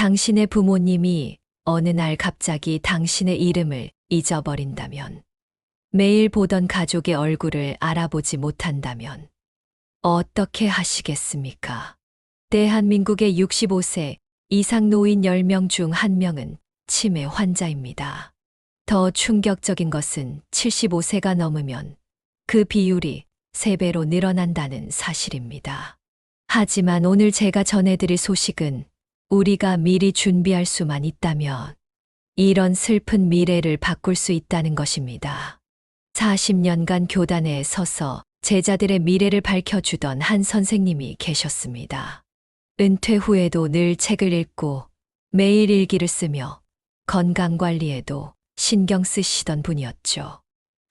당신의 부모님이 어느 날 갑자기 당신의 이름을 잊어버린다면, 매일 보던 가족의 얼굴을 알아보지 못한다면 어떻게 하시겠습니까? 대한민국의 65세 이상 노인 10명 중 1명은 치매 환자입니다. 더 충격적인 것은 75세가 넘으면 그 비율이 3배로 늘어난다는 사실입니다. 하지만 오늘 제가 전해드릴 소식은 우리가 미리 준비할 수만 있다면 이런 슬픈 미래를 바꿀 수 있다는 것입니다. 40년간 교단에 서서 제자들의 미래를 밝혀주던 한 선생님이 계셨습니다. 은퇴 후에도 늘 책을 읽고 매일 일기를 쓰며 건강관리에도 신경 쓰시던 분이었죠.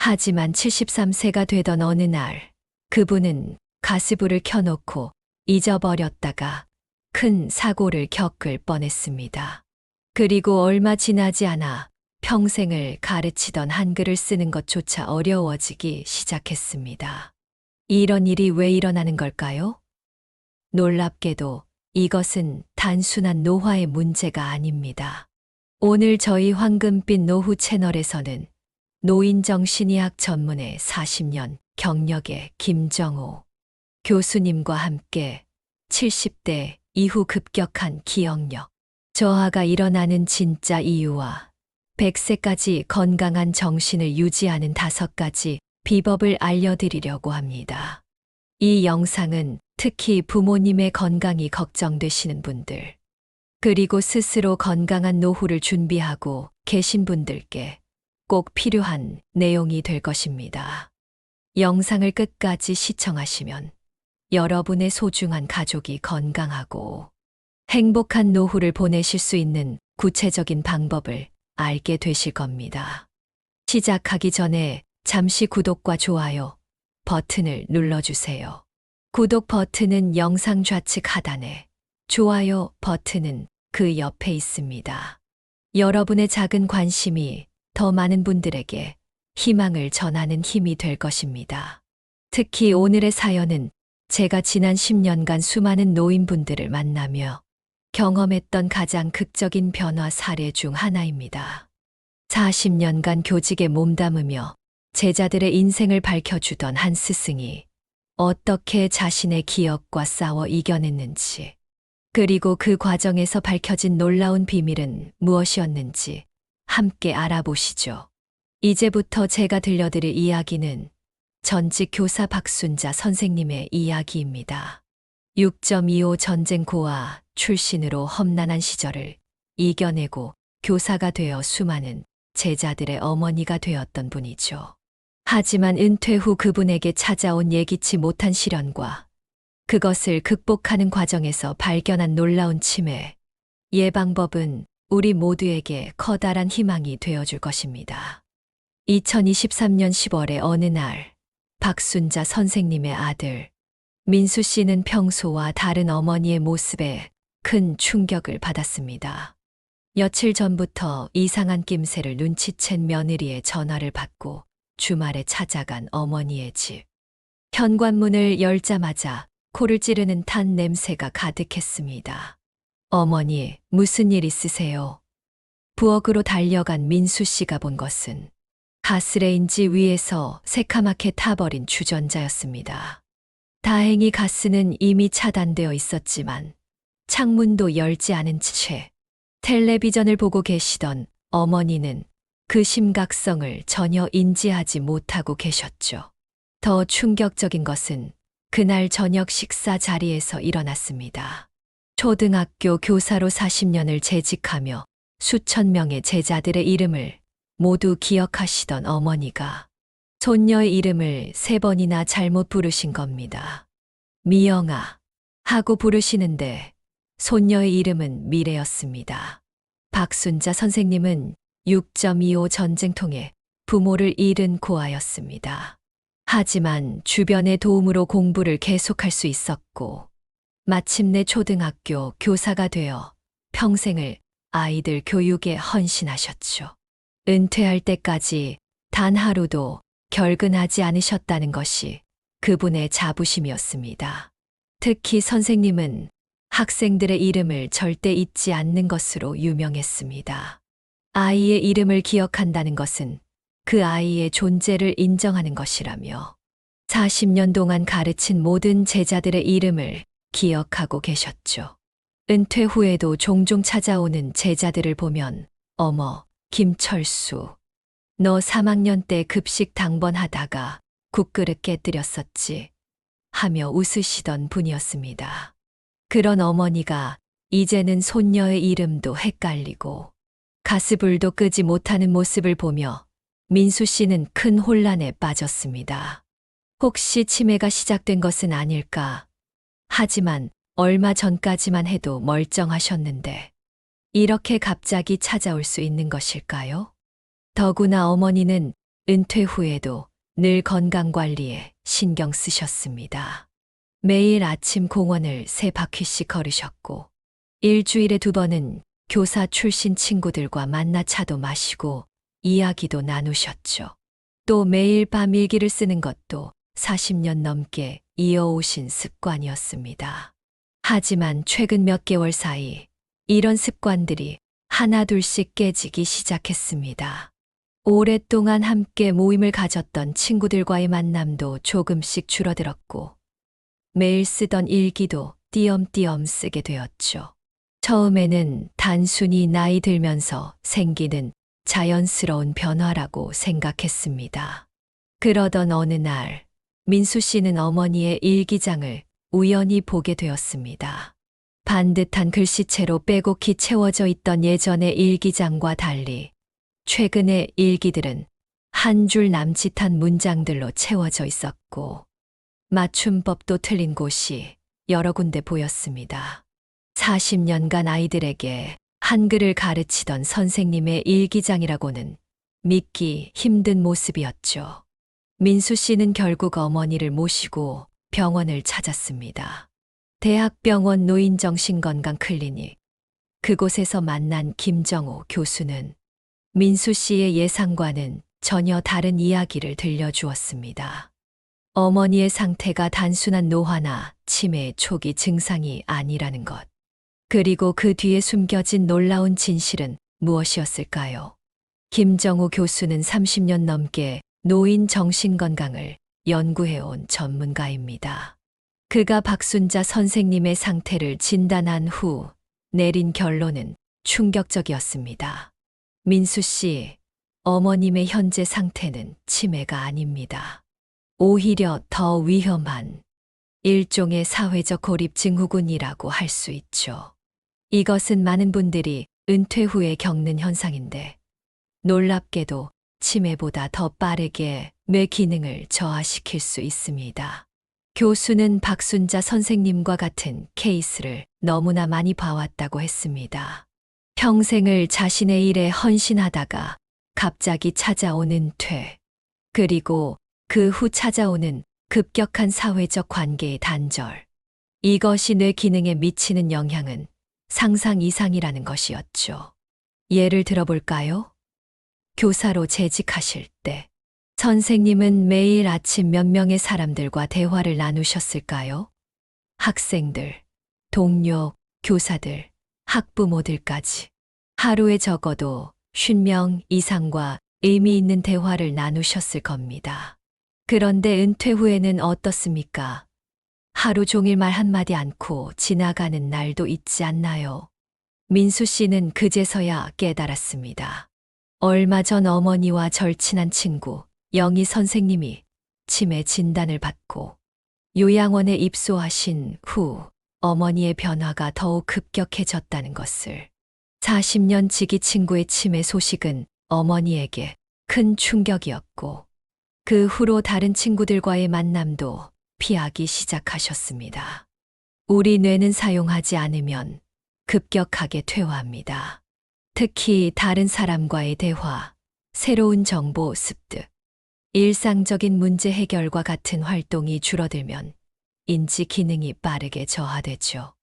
하지만 73세가 되던 어느 날 그분은 가스불을 켜놓고 잊어버렸다가 큰 사고를 겪을 뻔했습니다. 그리고 얼마 지나지 않아 평생을 가르치던 한글을 쓰는 것조차 어려워지기 시작했습니다. 이런 일이 왜 일어나는 걸까요? 놀랍게도 이것은 단순한 노화의 문제가 아닙니다. 오늘 저희 황금빛 노후 채널에서는 노인정신의학 전문의 40년 경력의 김정호 교수님과 함께 70대 이후 급격한 기억력, 저하가 일어나는 진짜 이유와 100세까지 건강한 정신을 유지하는 5가지 비법을 알려드리려고 합니다. 이 영상은 특히 부모님의 건강이 걱정되시는 분들, 그리고 스스로 건강한 노후를 준비하고 계신 분들께 꼭 필요한 내용이 될 것입니다. 영상을 끝까지 시청하시면 여러분의 소중한 가족이 건강하고 행복한 노후를 보내실 수 있는 구체적인 방법을 알게 되실 겁니다. 시작하기 전에 잠시 구독과 좋아요 버튼을 눌러주세요. 구독 버튼은 영상 좌측 하단에, 좋아요 버튼은 그 옆에 있습니다. 여러분의 작은 관심이 더 많은 분들에게 희망을 전하는 힘이 될 것입니다. 특히 오늘의 사연은 제가 지난 10년간 수많은 노인분들을 만나며 경험했던 가장 극적인 변화 사례 중 하나입니다. 40년간 교직에 몸담으며 제자들의 인생을 밝혀주던 한 스승이 어떻게 자신의 기억과 싸워 이겨냈는지, 그리고 그 과정에서 밝혀진 놀라운 비밀은 무엇이었는지 함께 알아보시죠. 이제부터 제가 들려드릴 이야기는 전직 교사 박순자 선생님의 이야기입니다. 6.25 전쟁 고아 출신으로 험난한 시절을 이겨내고 교사가 되어 수많은 제자들의 어머니가 되었던 분이죠. 하지만 은퇴 후 그분에게 찾아온 예기치 못한 시련과 그것을 극복하는 과정에서 발견한 놀라운 치매 예방법은 우리 모두에게 커다란 희망이 되어줄 것입니다. 2023년 10월의 어느 날 박순자 선생님의 아들 민수 씨는 평소와 다른 어머니의 모습에 큰 충격을 받았습니다. 며칠 전부터 이상한 낌새를 눈치챈 며느리의 전화를 받고 주말에 찾아간 어머니의 집. 현관문을 열자마자 코를 찌르는 탄 냄새가 가득했습니다. 어머니, 무슨 일 있으세요? 부엌으로 달려간 민수 씨가 본 것은 가스레인지 위에서 새카맣게 타버린 주전자였습니다. 다행히 가스는 이미 차단되어 있었지만 창문도 열지 않은 채 텔레비전을 보고 계시던 어머니는 그 심각성을 전혀 인지하지 못하고 계셨죠. 더 충격적인 것은 그날 저녁 식사 자리에서 일어났습니다. 초등학교 교사로 40년을 재직하며 수천 명의 제자들의 이름을 모두 기억하시던 어머니가 손녀의 이름을 3번이나 잘못 부르신 겁니다. 미영아 하고 부르시는데 손녀의 이름은 미래였습니다. 박순자 선생님은 6.25 전쟁통에 부모를 잃은 고아였습니다. 하지만 주변의 도움으로 공부를 계속할 수 있었고 마침내 초등학교 교사가 되어 평생을 아이들 교육에 헌신하셨죠. 은퇴할 때까지 단 하루도 결근하지 않으셨다는 것이 그분의 자부심이었습니다. 특히 선생님은 학생들의 이름을 절대 잊지 않는 것으로 유명했습니다. 아이의 이름을 기억한다는 것은 그 아이의 존재를 인정하는 것이라며 40년 동안 가르친 모든 제자들의 이름을 기억하고 계셨죠. 은퇴 후에도 종종 찾아오는 제자들을 보면 어머, 김철수. 너 3학년 때 급식 당번하다가 국그릇 깨뜨렸었지. 하며 웃으시던 분이었습니다. 그런 어머니가 이제는 손녀의 이름도 헷갈리고 가스불도 끄지 못하는 모습을 보며 민수 씨는 큰 혼란에 빠졌습니다. 혹시 치매가 시작된 것은 아닐까? 하지만 얼마 전까지만 해도 멀쩡하셨는데 이렇게 갑자기 찾아올 수 있는 것일까요? 더구나 어머니는 은퇴 후에도 늘 건강관리에 신경 쓰셨습니다. 매일 아침 공원을 3바퀴씩 걸으셨고 일주일에 2번은 교사 출신 친구들과 만나 차도 마시고 이야기도 나누셨죠. 또 매일 밤 일기를 쓰는 것도 40년 넘게 이어오신 습관이었습니다. 하지만 최근 몇 개월 사이 이런 습관들이 하나둘씩 깨지기 시작했습니다. 오랫동안 함께 모임을 가졌던 친구들과의 만남도 조금씩 줄어들었고 매일 쓰던 일기도 띄엄띄엄 쓰게 되었죠. 처음에는 단순히 나이 들면서 생기는 자연스러운 변화라고 생각했습니다. 그러던 어느 날 민수 씨는 어머니의 일기장을 우연히 보게 되었습니다. 반듯한 글씨체로 빼곡히 채워져 있던 예전의 일기장과 달리 최근의 일기들은 한 줄 남짓한 문장들로 채워져 있었고 맞춤법도 틀린 곳이 여러 군데 보였습니다. 40년간 아이들에게 한글을 가르치던 선생님의 일기장이라고는 믿기 힘든 모습이었죠. 민수 씨는 결국 어머니를 모시고 병원을 찾았습니다. 대학병원 노인정신건강클리닉. 그곳에서 만난 김정호 교수는 민수 씨의 예상과는 전혀 다른 이야기를 들려주었습니다. 어머니의 상태가 단순한 노화나 치매의 초기 증상이 아니라는 것. 그리고 그 뒤에 숨겨진 놀라운 진실은 무엇이었을까요? 김정호 교수는 30년 넘게 노인 정신건강을 연구해온 전문가입니다. 그가 박순자 선생님의 상태를 진단한 후 내린 결론은 충격적이었습니다. 민수 씨, 어머님의 현재 상태는 치매가 아닙니다. 오히려 더 위험한 일종의 사회적 고립 증후군이라고 할 수 있죠. 이것은 많은 분들이 은퇴 후에 겪는 현상인데 놀랍게도 치매보다 더 빠르게 뇌 기능을 저하시킬 수 있습니다. 교수는 박순자 선생님과 같은 케이스를 너무나 많이 봐왔다고 했습니다. 평생을 자신의 일에 헌신하다가 갑자기 찾아오는 퇴, 그리고 그 후 찾아오는 급격한 사회적 관계의 단절. 이것이 뇌 기능에 미치는 영향은 상상 이상이라는 것이었죠. 예를 들어볼까요? 교사로 재직하실 때 선생님은 매일 아침 몇 명의 사람들과 대화를 나누셨을까요? 학생들, 동료, 교사들, 학부모들까지. 하루에 적어도 50명 이상과 의미 있는 대화를 나누셨을 겁니다. 그런데 은퇴 후에는 어떻습니까? 하루 종일 말 한마디 않고 지나가는 날도 있지 않나요? 민수 씨는 그제서야 깨달았습니다. 얼마 전 어머니와 절친한 친구 영희 선생님이 치매 진단을 받고 요양원에 입소하신 후 어머니의 변화가 더욱 급격해졌다는 것을. 40년 지기 친구의 치매 소식은 어머니에게 큰 충격이었고 그 후로 다른 친구들과의 만남도 피하기 시작하셨습니다. 우리 뇌는 사용하지 않으면 급격하게 퇴화합니다. 특히 다른 사람과의 대화, 새로운 정보 습득, 일상적인 문제 해결과 같은 활동이 줄어들면 인지 기능이 빠르게 저하되죠.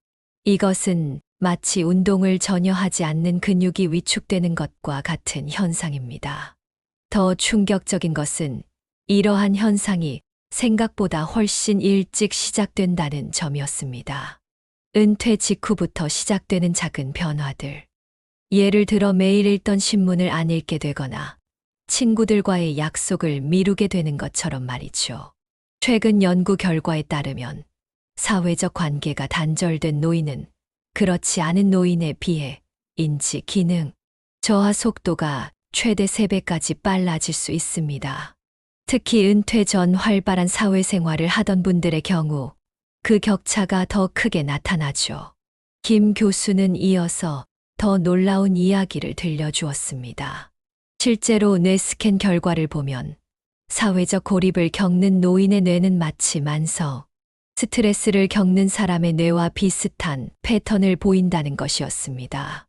이것은 마치 운동을 전혀 하지 않는 근육이 위축되는 것과 같은 현상입니다. 더 충격적인 것은 이러한 현상이 생각보다 훨씬 일찍 시작된다는 점이었습니다. 은퇴 직후부터 시작되는 작은 변화들. 예를 들어 매일 읽던 신문을 안 읽게 되거나 친구들과의 약속을 미루게 되는 것처럼 말이죠. 최근 연구 결과에 따르면 사회적 관계가 단절된 노인은 그렇지 않은 노인에 비해 인지, 기능, 저하 속도가 최대 3배까지 빨라질 수 있습니다. 특히 은퇴 전 활발한 사회생활을 하던 분들의 경우 그 격차가 더 크게 나타나죠. 김 교수는 이어서 더 놀라운 이야기를 들려주었습니다. 실제로 뇌 스캔 결과를 보면 사회적 고립을 겪는 노인의 뇌는 마치 만성, 스트레스를 겪는 사람의 뇌와 비슷한 패턴을 보인다는 것이었습니다.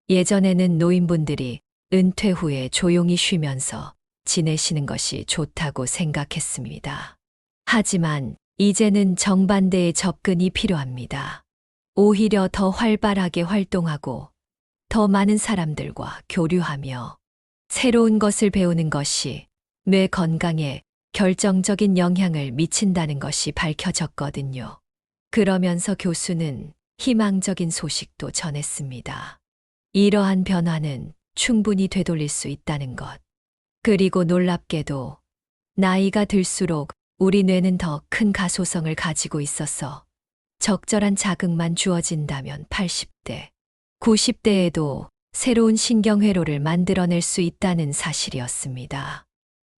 예전에는 노인분들이 은퇴 후에 조용히 쉬면서 지내시는 것이 좋다고 생각했습니다. 하지만 이제는 정반대의 접근이 필요합니다. 오히려 더 활발하게 활동하고 더 많은 사람들과 교류하며 새로운 것을 배우는 것이 뇌 건강에 결정적인 영향을 미친다는 것이 밝혀졌거든요. 그러면서 교수는 희망적인 소식도 전했습니다. 이러한 변화는 충분히 되돌릴 수 있다는 것. 그리고 놀랍게도 나이가 들수록 우리 뇌는 더 큰 가소성을 가지고 있어서 적절한 자극만 주어진다면 80대, 90대에도 새로운 신경회로를 만들어낼 수 있다는 사실이었습니다.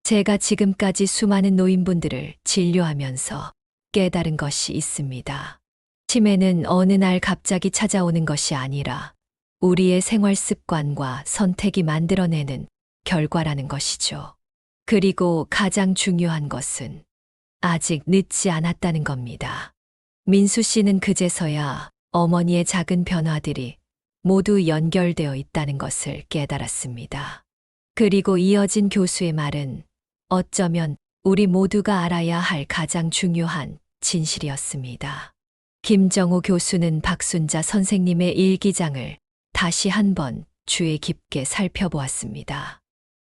제가 지금까지 수많은 노인분들을 진료하면서 깨달은 것이 있습니다. 치매는 어느 날 갑자기 찾아오는 것이 아니라 우리의 생활 습관과 선택이 만들어내는 결과라는 것이죠. 그리고 가장 중요한 것은 아직 늦지 않았다는 겁니다. 민수 씨는 그제서야 어머니의 작은 변화들이 모두 연결되어 있다는 것을 깨달았습니다. 그리고 이어진 교수의 말은 어쩌면 우리 모두가 알아야 할 가장 중요한 진실이었습니다. 김정호 교수는 박순자 선생님의 일기장을 다시 한번 주의 깊게 살펴보았습니다.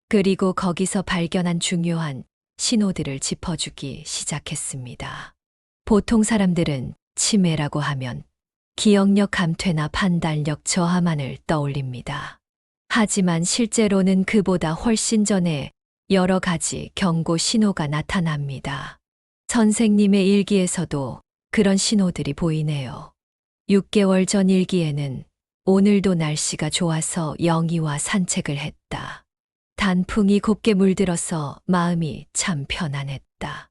그리고 거기서 발견한 중요한 신호들을 짚어주기 시작했습니다. 보통 사람들은 치매라고 하면 기억력 감퇴나 판단력 저하만을 떠올립니다. 하지만 실제로는 그보다 훨씬 전에 여러 가지 경고 신호가 나타납니다. 선생님의 일기에서도 그런 신호들이 보이네요. 6개월 전 일기에는 오늘도 날씨가 좋아서 영희와 산책을 했다. 단풍이 곱게 물들어서 마음이 참 편안했다.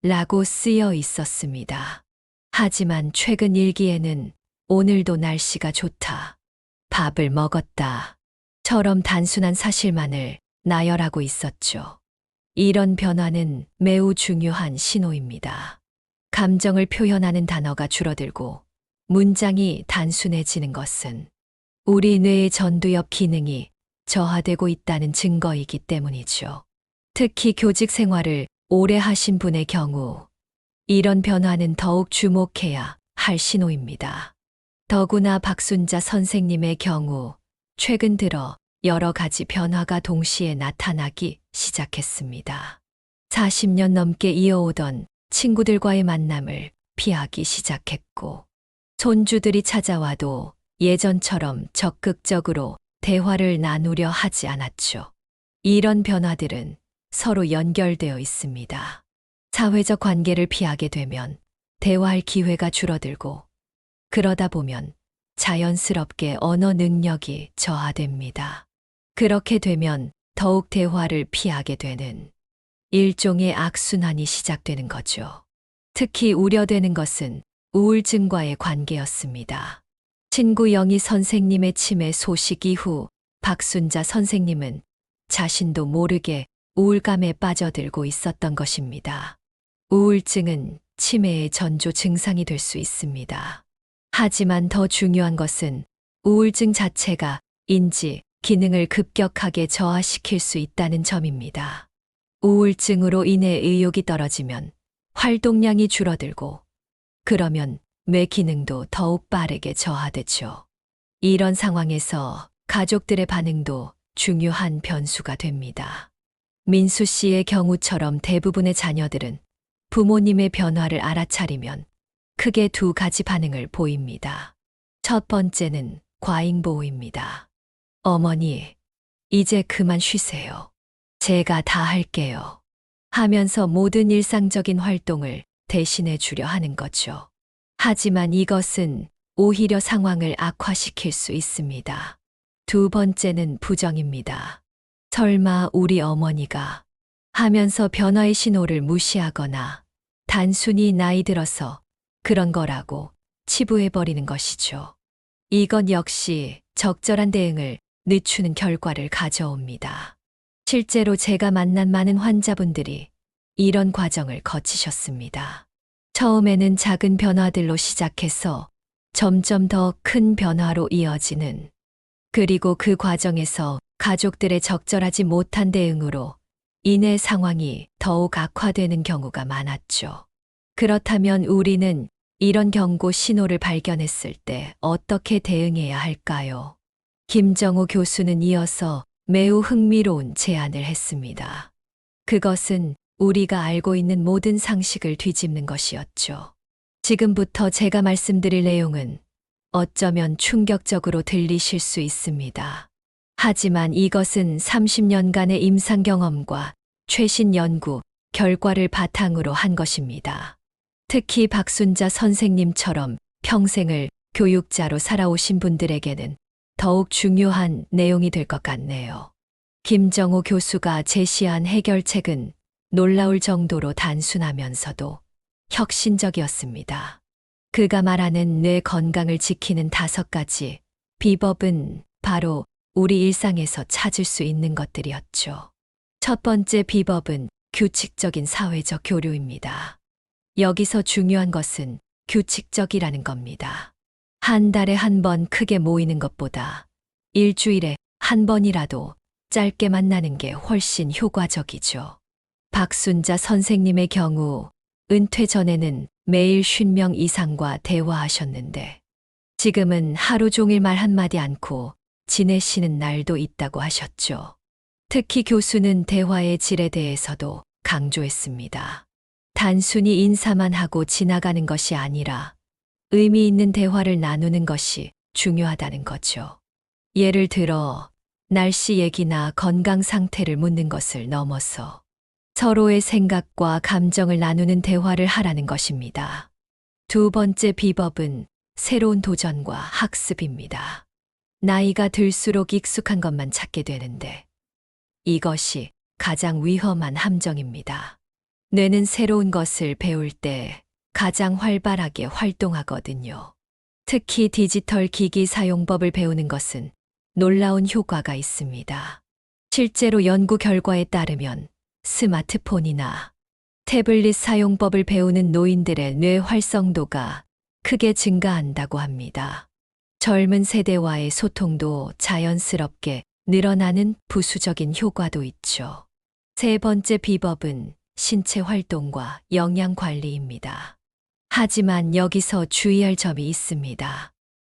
라고 쓰여 있었습니다. 하지만 최근 일기에는 오늘도 날씨가 좋다. 밥을 먹었다. 처럼 단순한 사실만을 나열하고 있었죠. 이런 변화는 매우 중요한 신호입니다. 감정을 표현하는 단어가 줄어들고 문장이 단순해지는 것은 우리 뇌의 전두엽 기능이 저하되고 있다는 증거이기 때문이죠. 특히 교직 생활을 오래 하신 분의 경우 이런 변화는 더욱 주목해야 할 신호입니다. 더구나 박순자 선생님의 경우 최근 들어 여러 가지 변화가 동시에 나타나기 시작했습니다. 40년 넘게 이어오던 친구들과의 만남을 피하기 시작했고, 손주들이 찾아와도 예전처럼 적극적으로 대화를 나누려 하지 않았죠. 이런 변화들은 서로 연결되어 있습니다. 사회적 관계를 피하게 되면 대화할 기회가 줄어들고, 그러다 보면 자연스럽게 언어 능력이 저하됩니다. 그렇게 되면 더욱 대화를 피하게 되는 일종의 악순환이 시작되는 거죠. 특히 우려되는 것은 우울증과의 관계였습니다. 친구 영희 선생님의 치매 소식 이후 박순자 선생님은 자신도 모르게 우울감에 빠져들고 있었던 것입니다. 우울증은 치매의 전조 증상이 될 수 있습니다. 하지만 더 중요한 것은 우울증 자체가 인지, 기능을 급격하게 저하시킬 수 있다는 점입니다. 우울증으로 인해 의욕이 떨어지면 활동량이 줄어들고, 그러면 뇌 기능도 더욱 빠르게 저하되죠. 이런 상황에서 가족들의 반응도 중요한 변수가 됩니다. 민수 씨의 경우처럼 대부분의 자녀들은 부모님의 변화를 알아차리면 크게 두 가지 반응을 보입니다. 첫 번째는 과잉보호입니다. 어머니, 이제 그만 쉬세요. 제가 다 할게요. 하면서 모든 일상적인 활동을 대신해 주려 하는 거죠. 하지만 이것은 오히려 상황을 악화시킬 수 있습니다. 두 번째는 부정입니다. 설마 우리 어머니가 하면서 변화의 신호를 무시하거나 단순히 나이 들어서 그런 거라고 치부해버리는 것이죠. 이건 역시 적절한 대응을 늦추는 결과를 가져옵니다. 실제로 제가 만난 많은 환자분들이 이런 과정을 거치셨습니다. 처음에는 작은 변화들로 시작해서 점점 더 큰 변화로 이어지는, 그리고 그 과정에서 가족들의 적절하지 못한 대응으로 인해 상황이 더욱 악화되는 경우가 많았죠. 그렇다면 우리는 이런 경고 신호를 발견했을 때 어떻게 대응해야 할까요? 김정우 교수는 이어서 매우 흥미로운 제안을 했습니다. 그것은 우리가 알고 있는 모든 상식을 뒤집는 것이었죠. 지금부터 제가 말씀드릴 내용은 어쩌면 충격적으로 들리실 수 있습니다. 하지만 이것은 30년간의 임상 경험과 최신 연구 결과를 바탕으로 한 것입니다. 특히 박순자 선생님처럼 평생을 교육자로 살아오신 분들에게는 더욱 중요한 내용이 될 것 같네요. 김정우 교수가 제시한 해결책은 놀라울 정도로 단순하면서도 혁신적이었습니다. 그가 말하는 뇌 건강을 지키는 5가지 비법은 바로 우리 일상에서 찾을 수 있는 것들이었죠. 첫 번째 비법은 규칙적인 사회적 교류입니다. 여기서 중요한 것은 규칙적이라는 겁니다. 한 달에 한 번 크게 모이는 것보다 일주일에 한 번이라도 짧게 만나는 게 훨씬 효과적이죠. 박순자 선생님의 경우 은퇴 전에는 매일 50명 이상과 대화하셨는데 지금은 하루 종일 말 한마디 않고 지내시는 날도 있다고 하셨죠. 특히 교수는 대화의 질에 대해서도 강조했습니다. 단순히 인사만 하고 지나가는 것이 아니라 의미 있는 대화를 나누는 것이 중요하다는 거죠. 예를 들어 날씨 얘기나 건강 상태를 묻는 것을 넘어서 서로의 생각과 감정을 나누는 대화를 하라는 것입니다. 두 번째 비법은 새로운 도전과 학습입니다. 나이가 들수록 익숙한 것만 찾게 되는데 이것이 가장 위험한 함정입니다. 뇌는 새로운 것을 배울 때 가장 활발하게 활동하거든요. 특히 디지털 기기 사용법을 배우는 것은 놀라운 효과가 있습니다. 실제로 연구 결과에 따르면 스마트폰이나 태블릿 사용법을 배우는 노인들의 뇌 활성도가 크게 증가한다고 합니다. 젊은 세대와의 소통도 자연스럽게 늘어나는 부수적인 효과도 있죠. 세 번째 비법은 신체 활동과 영양 관리입니다. 하지만 여기서 주의할 점이 있습니다.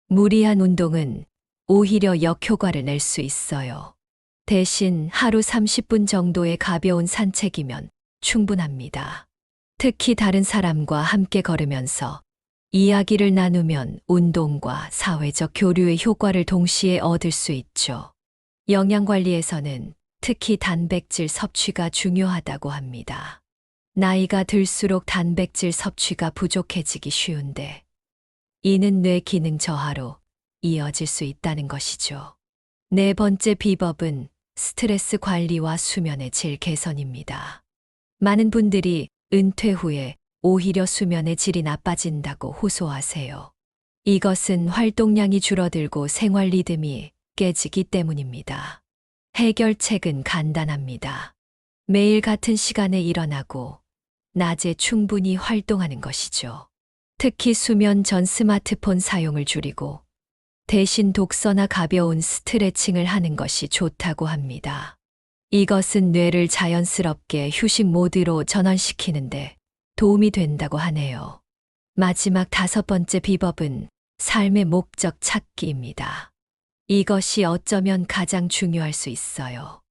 무리한 운동은 오히려 역효과를 낼 수 있어요. 대신 하루 30분 정도의 가벼운 산책이면 충분합니다. 특히 다른 사람과 함께 걸으면서 이야기를 나누면 운동과 사회적 교류의 효과를 동시에 얻을 수 있죠. 영양 관리에서는 특히 단백질 섭취가 중요하다고 합니다. 나이가 들수록 단백질 섭취가 부족해지기 쉬운데 이는 뇌 기능 저하로 이어질 수 있다는 것이죠. 네 번째 비법은 스트레스 관리와 수면의 질 개선입니다. 많은 분들이 은퇴 후에 오히려 수면의 질이 나빠진다고 호소하세요. 이것은 활동량이 줄어들고 생활 리듬이 깨지기 때문입니다. 해결책은 간단합니다. 매일 같은 시간에 일어나고 낮에 충분히 활동하는 것이죠. 특히 수면 전 스마트폰 사용을 줄이고 대신 독서나 가벼운 스트레칭을 하는 것이 좋다고 합니다. 이것은 뇌를 자연스럽게 휴식 모드로 전환시키는데 도움이 된다고 하네요. 마지막 5번째 비법은 삶의 목적 찾기입니다. 이것이 어쩌면 가장 중요할 수 있어요.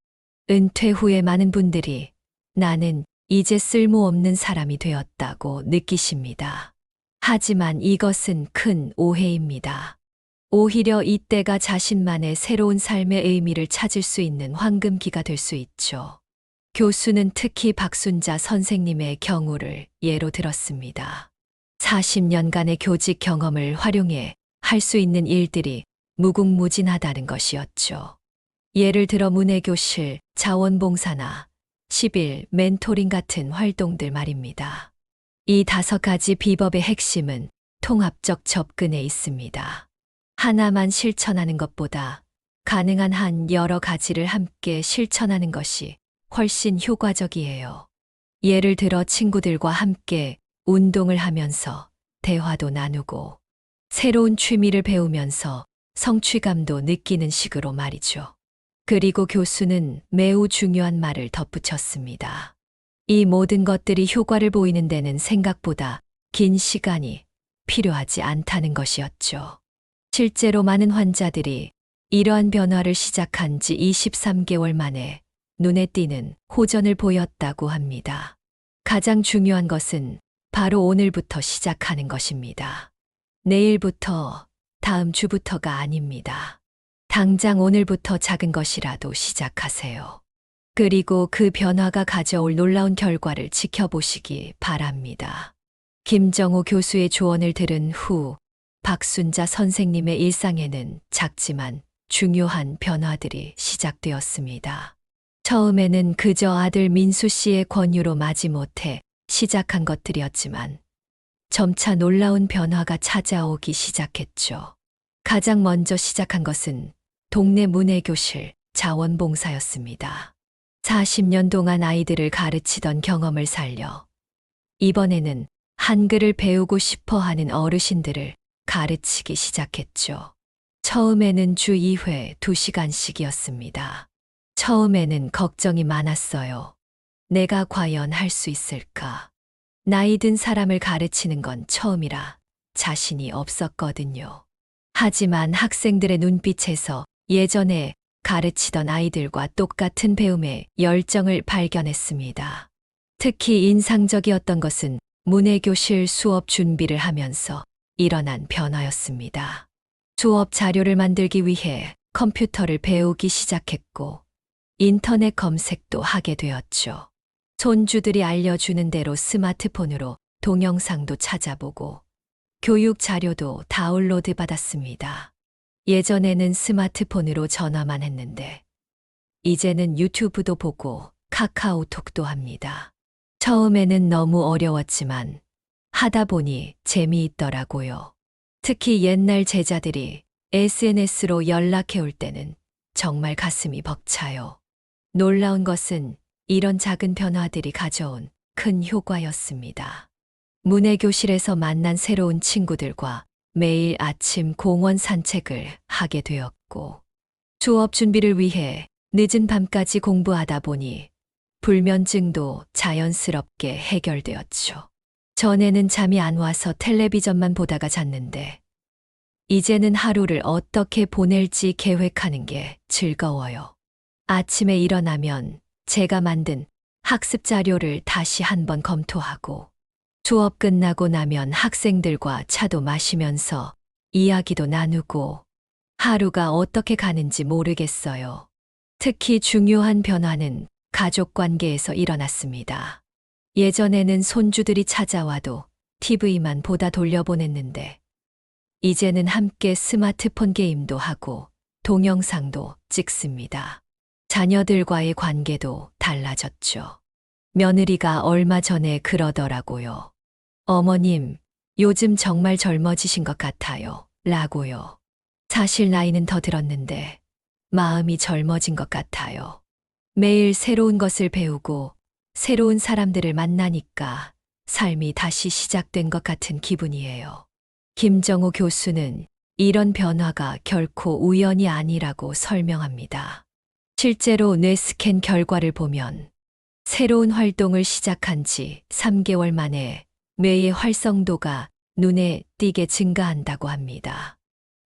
은퇴 후에 많은 분들이 나는 이제 쓸모없는 사람이 되었다고 느끼십니다. 하지만 이것은 큰 오해입니다. 오히려 이때가 자신만의 새로운 삶의 의미를 찾을 수 있는 황금기가 될 수 있죠. 교수는 특히 박순자 선생님의 경우를 예로 들었습니다. 40년간의 교직 경험을 활용해 할 수 있는 일들이 무궁무진하다는 것이었죠. 예를 들어 문해교실, 자원봉사나 10일 멘토링 같은 활동들 말입니다. 이 5가지 비법의 핵심은 통합적 접근에 있습니다. 하나만 실천하는 것보다 가능한 한 여러 가지를 함께 실천하는 것이 훨씬 효과적이에요. 예를 들어 친구들과 함께 운동을 하면서 대화도 나누고 새로운 취미를 배우면서 성취감도 느끼는 식으로 말이죠. 그리고 교수는 매우 중요한 말을 덧붙였습니다. 이 모든 것들이 효과를 보이는 데는 생각보다 긴 시간이 필요하지 않다는 것이었죠. 실제로 많은 환자들이 이러한 변화를 시작한 지 23개월 만에 눈에 띄는 호전을 보였다고 합니다. 가장 중요한 것은 바로 오늘부터 시작하는 것입니다. 내일부터, 다음 주부터가 아닙니다. 당장 오늘부터 작은 것이라도 시작하세요. 그리고 그 변화가 가져올 놀라운 결과를 지켜보시기 바랍니다. 김정호 교수의 조언을 들은 후 박순자 선생님의 일상에는 작지만 중요한 변화들이 시작되었습니다. 처음에는 그저 아들 민수 씨의 권유로 마지못해 시작한 것들이었지만 점차 놀라운 변화가 찾아오기 시작했죠. 가장 먼저 시작한 것은 동네 문해교실 자원봉사였습니다. 40년 동안 아이들을 가르치던 경험을 살려 이번에는 한글을 배우고 싶어 하는 어르신들을 가르치기 시작했죠. 처음에는 주 2회 2시간씩이었습니다. 처음에는 걱정이 많았어요. 내가 과연 할 수 있을까? 나이 든 사람을 가르치는 건 처음이라 자신이 없었거든요. 하지만 학생들의 눈빛에서 예전에 가르치던 아이들과 똑같은 배움의 열정을 발견했습니다. 특히 인상적이었던 것은 문해교실 수업 준비를 하면서 일어난 변화였습니다. 수업 자료를 만들기 위해 컴퓨터를 배우기 시작했고 인터넷 검색도 하게 되었죠. 손주들이 알려주는 대로 스마트폰으로 동영상도 찾아보고 교육 자료도 다운로드 받았습니다. 예전에는 스마트폰으로 전화만 했는데 이제는 유튜브도 보고 카카오톡도 합니다. 처음에는 너무 어려웠지만 하다 보니 재미있더라고요. 특히 옛날 제자들이 SNS로 연락해 올 때는 정말 가슴이 벅차요. 놀라운 것은 이런 작은 변화들이 가져온 큰 효과였습니다. 문해교실에서 만난 새로운 친구들과 매일 아침 공원 산책을 하게 되었고, 수업 준비를 위해 늦은 밤까지 공부하다 보니 불면증도 자연스럽게 해결되었죠. 전에는 잠이 안 와서 텔레비전만 보다가 잤는데, 이제는 하루를 어떻게 보낼지 계획하는 게 즐거워요. 아침에 일어나면 제가 만든 학습 자료를 다시 한번 검토하고, 수업 끝나고 나면 학생들과 차도 마시면서 이야기도 나누고 하루가 어떻게 가는지 모르겠어요. 특히 중요한 변화는 가족 관계에서 일어났습니다. 예전에는 손주들이 찾아와도 TV만 보다 돌려보냈는데 이제는 함께 스마트폰 게임도 하고 동영상도 찍습니다. 자녀들과의 관계도 달라졌죠. 며느리가 얼마 전에 그러더라고요. 어머님, 요즘 정말 젊어지신 것 같아요. 라고요. 사실 나이는 더 들었는데 마음이 젊어진 것 같아요. 매일 새로운 것을 배우고 새로운 사람들을 만나니까 삶이 다시 시작된 것 같은 기분이에요. 김정호 교수는 이런 변화가 결코 우연이 아니라고 설명합니다. 실제로 뇌 스캔 결과를 보면 새로운 활동을 시작한 지 3개월 만에 뇌의 활성도가 눈에 띄게 증가한다고 합니다.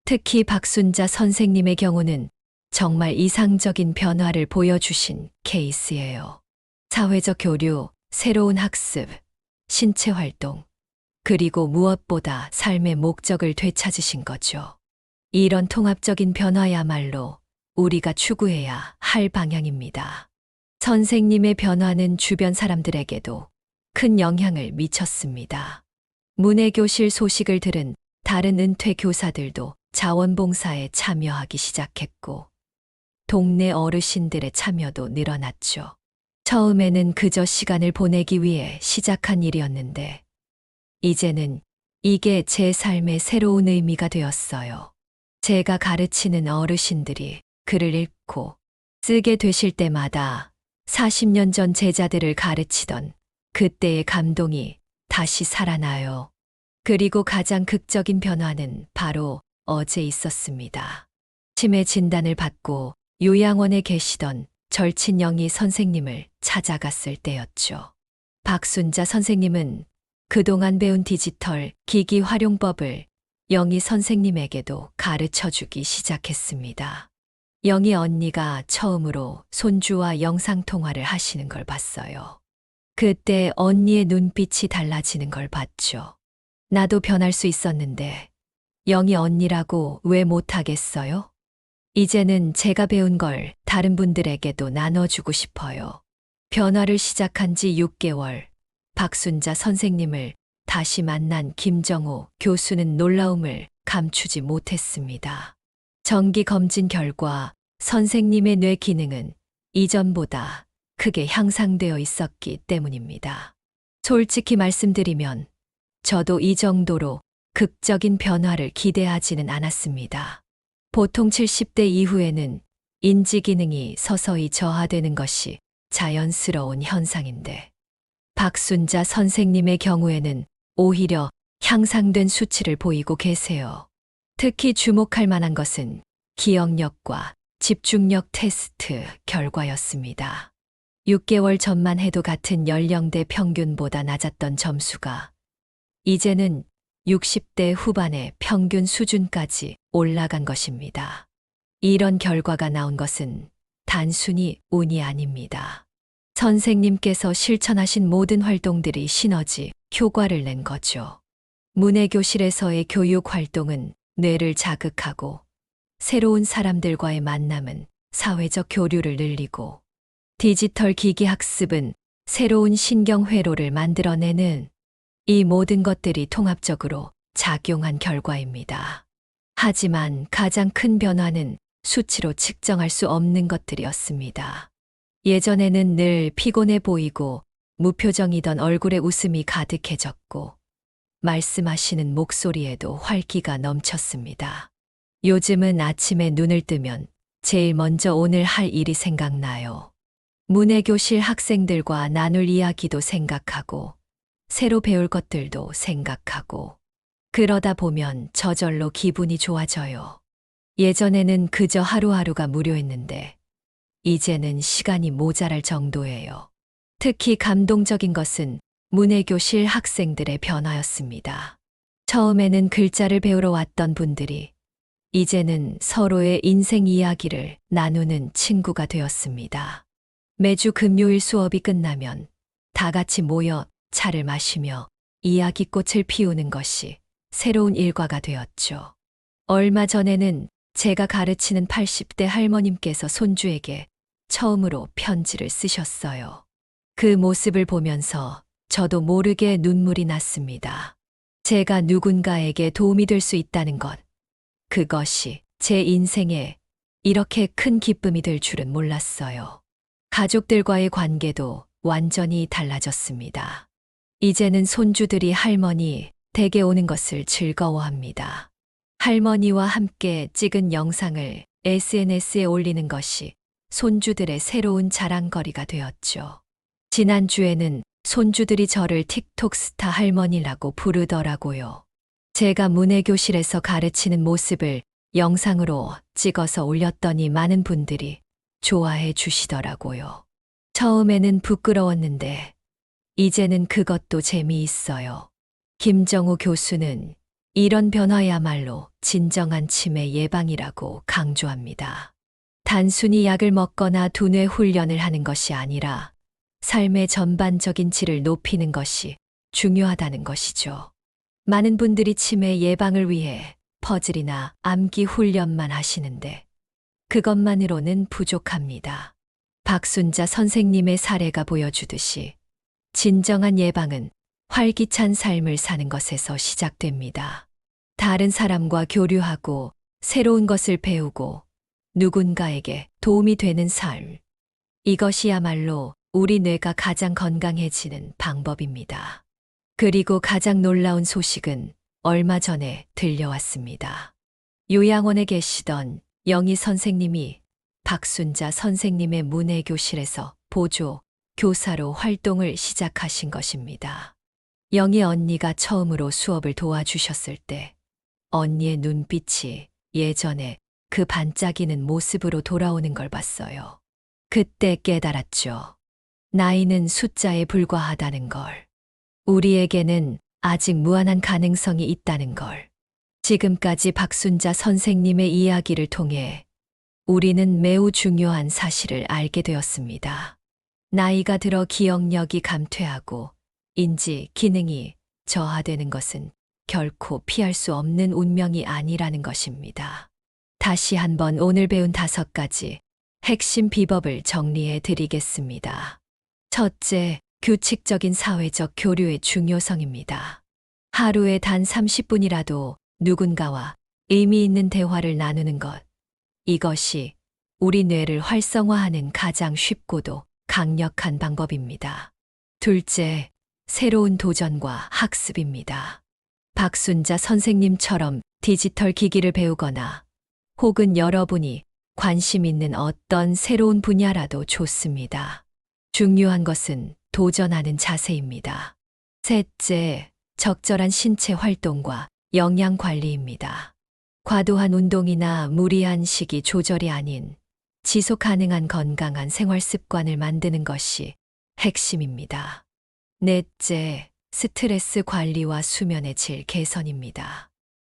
특히 박순자 선생님의 경우는 정말 이상적인 변화를 보여주신 케이스예요. 사회적 교류, 새로운 학습, 신체 활동, 그리고 무엇보다 삶의 목적을 되찾으신 거죠. 이런 통합적인 변화야말로 우리가 추구해야 할 방향입니다. 선생님의 변화는 주변 사람들에게도 큰 영향을 미쳤습니다. 문해교실 소식을 들은 다른 은퇴 교사들도 자원봉사에 참여하기 시작했고, 동네 어르신들의 참여도 늘어났죠. 처음에는 그저 시간을 보내기 위해 시작한 일이었는데, 이제는 이게 제 삶의 새로운 의미가 되었어요. 제가 가르치는 어르신들이 글을 읽고 쓰게 되실 때마다 40년 전 제자들을 가르치던 그때의 감동이 다시 살아나요. 그리고 가장 극적인 변화는 바로 어제 있었습니다. 치매 진단을 받고 요양원에 계시던 절친 영희 선생님을 찾아갔을 때였죠. 박순자 선생님은 그동안 배운 디지털 기기 활용법을 영희 선생님에게도 가르쳐 주기 시작했습니다. 영희 언니가 처음으로 손주와 영상통화를 하시는 걸 봤어요. 그때 언니의 눈빛이 달라지는 걸 봤죠. 나도 변할 수 있었는데 영희 언니라고 왜 못하겠어요? 이제는 제가 배운 걸 다른 분들에게도 나눠주고 싶어요. 변화를 시작한 지 6개월, 박순자 선생님을 다시 만난 김정호 교수는 놀라움을 감추지 못했습니다. 정기 검진 결과 선생님의 뇌 기능은 이전보다 크게 향상되어 있었기 때문입니다. 솔직히 말씀드리면 저도 이 정도로 극적인 변화를 기대하지는 않았습니다. 보통 70대 이후에는 인지 기능이 서서히 저하되는 것이 자연스러운 현상인데, 박순자 선생님의 경우에는 오히려 향상된 수치를 보이고 계세요. 특히 주목할 만한 것은 기억력과 집중력 테스트 결과였습니다. 6개월 전만 해도 같은 연령대 평균보다 낮았던 점수가 이제는 60대 후반의 평균 수준까지 올라간 것입니다. 이런 결과가 나온 것은 단순히 운이 아닙니다. 선생님께서 실천하신 모든 활동들이 시너지 효과를 낸 거죠. 문해교실에서의 교육 활동은 뇌를 자극하고, 새로운 사람들과의 만남은 사회적 교류를 늘리고, 디지털 기기 학습은 새로운 신경 회로를 만들어내는, 이 모든 것들이 통합적으로 작용한 결과입니다. 하지만 가장 큰 변화는 수치로 측정할 수 없는 것들이었습니다. 예전에는 늘 피곤해 보이고 무표정이던 얼굴에 웃음이 가득해졌고, 말씀하시는 목소리에도 활기가 넘쳤습니다. 요즘은 아침에 눈을 뜨면 제일 먼저 오늘 할 일이 생각나요. 문해교실 학생들과 나눌 이야기도 생각하고, 새로 배울 것들도 생각하고, 그러다 보면 저절로 기분이 좋아져요. 예전에는 그저 하루하루가 무료했는데, 이제는 시간이 모자랄 정도예요. 특히 감동적인 것은 문해교실 학생들의 변화였습니다. 처음에는 글자를 배우러 왔던 분들이 이제는 서로의 인생 이야기를 나누는 친구가 되었습니다. 매주 금요일 수업이 끝나면 다 같이 모여 차를 마시며 이야기꽃을 피우는 것이 새로운 일과가 되었죠. 얼마 전에는 제가 가르치는 80대 할머님께서 손주에게 처음으로 편지를 쓰셨어요. 그 모습을 보면서 저도 모르게 눈물이 났습니다. 제가 누군가에게 도움이 될 수 있다는 것, 그것이 제 인생에 이렇게 큰 기쁨이 될 줄은 몰랐어요. 가족들과의 관계도 완전히 달라졌습니다. 이제는 손주들이 할머니 댁에 오는 것을 즐거워합니다. 할머니와 함께 찍은 영상을 SNS에 올리는 것이 손주들의 새로운 자랑거리가 되었죠. 지난주에는 손주들이 저를 틱톡 스타 할머니라고 부르더라고요. 제가 문해교실에서 가르치는 모습을 영상으로 찍어서 올렸더니 많은 분들이 좋아해 주시더라고요. 처음에는 부끄러웠는데 이제는 그것도 재미있어요. 김정우 교수는 이런 변화야말로 진정한 치매 예방이라고 강조합니다. 단순히 약을 먹거나 두뇌 훈련을 하는 것이 아니라 삶의 전반적인 질을 높이는 것이 중요하다는 것이죠. 많은 분들이 치매 예방을 위해 퍼즐이나 암기 훈련만 하시는데 그것만으로는 부족합니다. 박순자 선생님의 사례가 보여주듯이 진정한 예방은 활기찬 삶을 사는 것에서 시작됩니다. 다른 사람과 교류하고 새로운 것을 배우고 누군가에게 도움이 되는 삶. 이것이야말로 우리 뇌가 가장 건강해지는 방법입니다. 그리고 가장 놀라운 소식은 얼마 전에 들려왔습니다. 요양원에 계시던 영희 선생님이 박순자 선생님의 문해교실에서 보조 교사로 활동을 시작하신 것입니다. 영희 언니가 처음으로 수업을 도와주셨을 때 언니의 눈빛이 예전에 그 반짝이는 모습으로 돌아오는 걸 봤어요. 그때 깨달았죠. 나이는 숫자에 불과하다는 걸. 우리에게는 아직 무한한 가능성이 있다는 걸. 지금까지 박순자 선생님의 이야기를 통해 우리는 매우 중요한 사실을 알게 되었습니다. 나이가 들어 기억력이 감퇴하고 인지 기능이 저하되는 것은 결코 피할 수 없는 운명이 아니라는 것입니다. 다시 한번 오늘 배운 5가지 핵심 비법을 정리해 드리겠습니다. 첫째, 규칙적인 사회적 교류의 중요성입니다. 하루에 단 30분이라도 누군가와 의미 있는 대화를 나누는 것. 이것이 우리 뇌를 활성화하는 가장 쉽고도 강력한 방법입니다. 둘째, 새로운 도전과 학습입니다. 박순자 선생님처럼 디지털 기기를 배우거나 혹은 여러분이 관심 있는 어떤 새로운 분야라도 좋습니다. 중요한 것은 도전하는 자세입니다. 셋째, 적절한 신체 활동과 영양 관리입니다. 과도한 운동이나 무리한 식이 조절이 아닌 지속 가능한 건강한 생활 습관을 만드는 것이 핵심입니다. 넷째, 스트레스 관리와 수면의 질 개선입니다.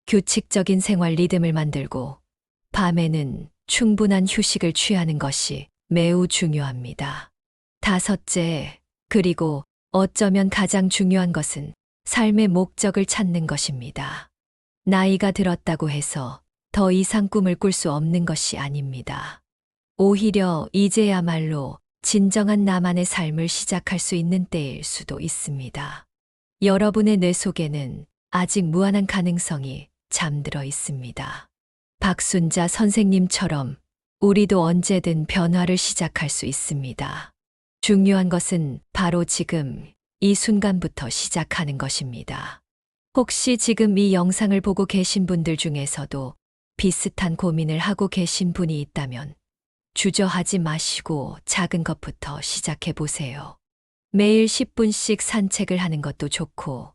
규칙적인 생활 리듬을 만들고 밤에는 충분한 휴식을 취하는 것이 매우 중요합니다. 다섯째, 그리고 어쩌면 가장 중요한 것은 삶의 목적을 찾는 것입니다. 나이가 들었다고 해서 더 이상 꿈을 꿀 수 없는 것이 아닙니다. 오히려 이제야말로 진정한 나만의 삶을 시작할 수 있는 때일 수도 있습니다. 여러분의 뇌 속에는 아직 무한한 가능성이 잠들어 있습니다. 박순자 선생님처럼 우리도 언제든 변화를 시작할 수 있습니다. 중요한 것은 바로 지금 이 순간부터 시작하는 것입니다. 혹시 지금 이 영상을 보고 계신 분들 중에서도 비슷한 고민을 하고 계신 분이 있다면 주저하지 마시고 작은 것부터 시작해 보세요. 매일 10분씩 산책을 하는 것도 좋고,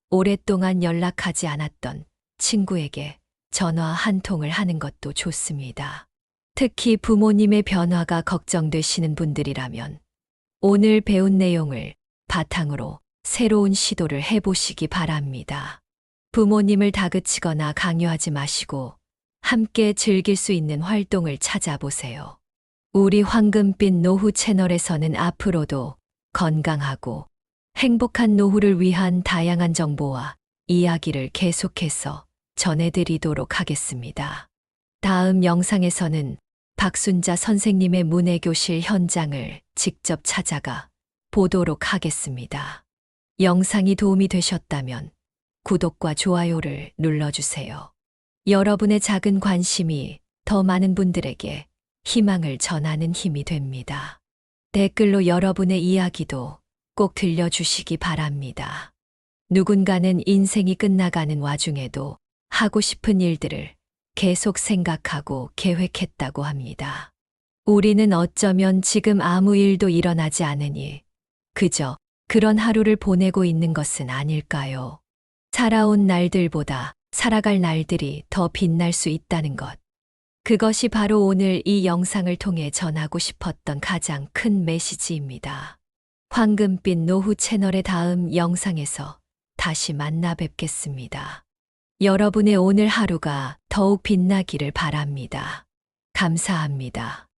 오랫동안 연락하지 않았던 친구에게 전화 한 통을 하는 것도 좋습니다. 특히 부모님의 변화가 걱정되시는 분들이라면 오늘 배운 내용을 바탕으로 새로운 시도를 해보시기 바랍니다. 부모님을 다그치거나 강요하지 마시고 함께 즐길 수 있는 활동을 찾아보세요. 우리 황금빛 노후 채널에서는 앞으로도 건강하고 행복한 노후를 위한 다양한 정보와 이야기를 계속해서 전해드리도록 하겠습니다. 다음 영상에서는 박순자 선생님의 문해교실 현장을 직접 찾아가 보도록 하겠습니다. 영상이 도움이 되셨다면 구독과 좋아요를 눌러주세요. 여러분의 작은 관심이 더 많은 분들에게 희망을 전하는 힘이 됩니다. 댓글로 여러분의 이야기도 꼭 들려주시기 바랍니다. 누군가는 인생이 끝나가는 와중에도 하고 싶은 일들을 계속 생각하고 계획했다고 합니다. 우리는 어쩌면 지금 아무 일도 일어나지 않으니 그저 그런 하루를 보내고 있는 것은 아닐까요? 살아온 날들보다 살아갈 날들이 더 빛날 수 있다는 것. 그것이 바로 오늘 이 영상을 통해 전하고 싶었던 가장 큰 메시지입니다. 황금빛 노후 채널의 다음 영상에서 다시 만나 뵙겠습니다. 여러분의 오늘 하루가 더욱 빛나기를 바랍니다. 감사합니다.